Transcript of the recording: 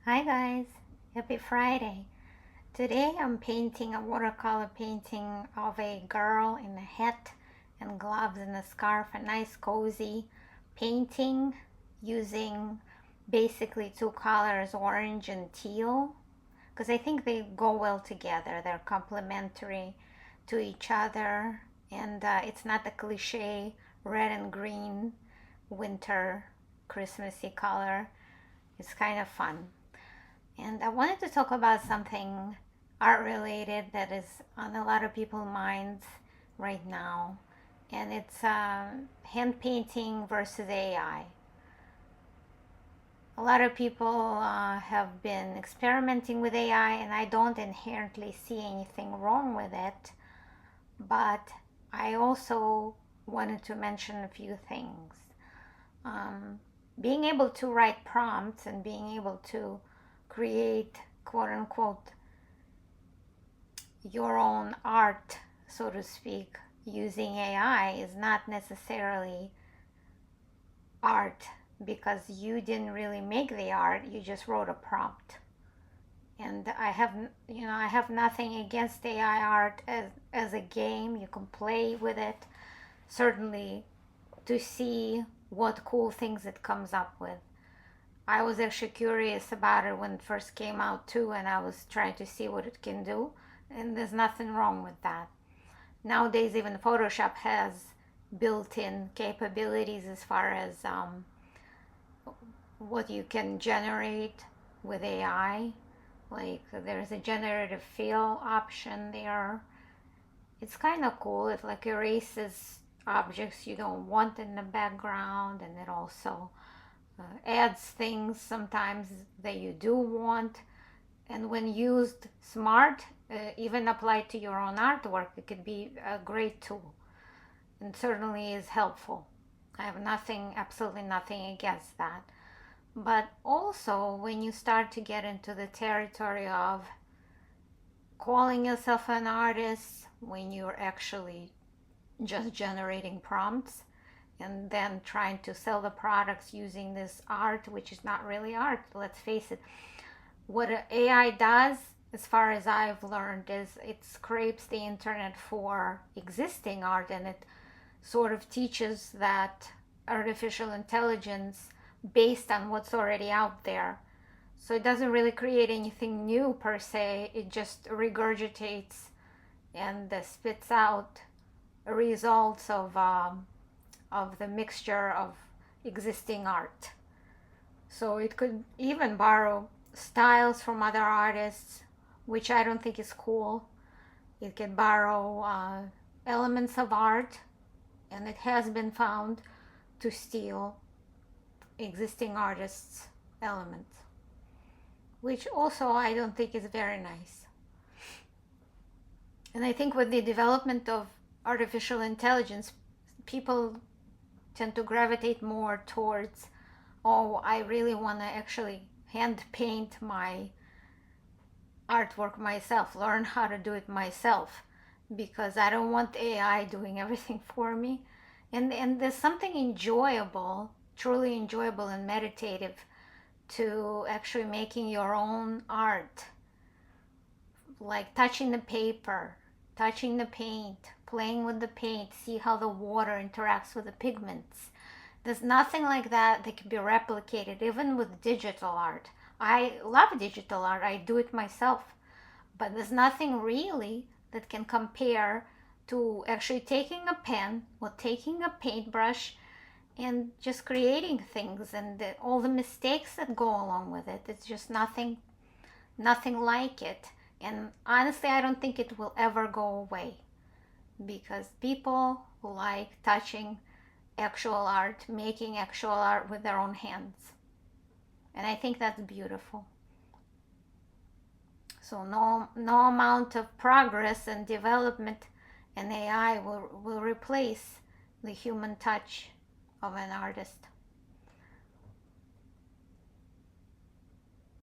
Hi guys, happy Friday. Today I'm painting a watercolor painting of a girl in a hat and gloves and a scarf, a nice cozy painting using basically two colors, orange and teal, because I think they go well together. They're complementary to each other, and it's not the cliche red and green winter Christmassy color. It's kind of fun. And I wanted to talk about something art related that is on a lot of people's minds right now. And it's hand painting versus AI. A lot of people have been experimenting with AI, and I don't inherently see anything wrong with it. But I also wanted to mention a few things. Um, Being able to write prompts and being able to create quote unquote your own art, so to speak, using AI is not necessarily art because you didn't really make the art, you just wrote a prompt. And I have nothing against AI art as a game. You can play with it, certainly, to see what cool things it comes up with. I was actually curious about it when it first came out too, and I was trying to see what it can do, and there's nothing wrong with that. Nowadays, even Photoshop has built-in capabilities as far as what you can generate with AI. Like there's a generative fill option there. It's kind of cool. It like erases objects you don't want in the background, and it also adds things sometimes that you do want. And when used smart, even applied to your own artwork, it could be a great tool and certainly is helpful. I have absolutely nothing against that. But also, when you start to get into the territory of calling yourself an artist, when you're actually just generating prompts and then trying to sell the products using this art, which is not really art, let's face it. What AI does, as far as I've learned, is it scrapes the internet for existing art, and it sort of teaches that artificial intelligence based on what's already out there. So it doesn't really create anything new per se, it just regurgitates and spits out results of the mixture of existing art. So it could even borrow styles from other artists, which I don't think is cool. It can borrow elements of art, and it has been found to steal existing artists' elements, which also I don't think is very nice. And I think with the development of artificial intelligence, people tend to gravitate more towards, oh, I really want to actually hand paint my artwork myself, learn how to do it myself, because I don't want AI doing everything for me. And there's something enjoyable, truly enjoyable and meditative to actually making your own art, like touching the paper, touching the paint, playing with the paint, see how the water interacts with the pigments. There's nothing like that that can be replicated, even with digital art. I love digital art, I do it myself, but there's nothing really that can compare to actually taking a pen or taking a paintbrush and just creating things, and all the mistakes that go along with it. It's just nothing like it. And honestly, I don't think it will ever go away because people like touching actual art, making actual art with their own hands. And I think that's beautiful. So no amount of progress and development in AI will replace the human touch of an artist.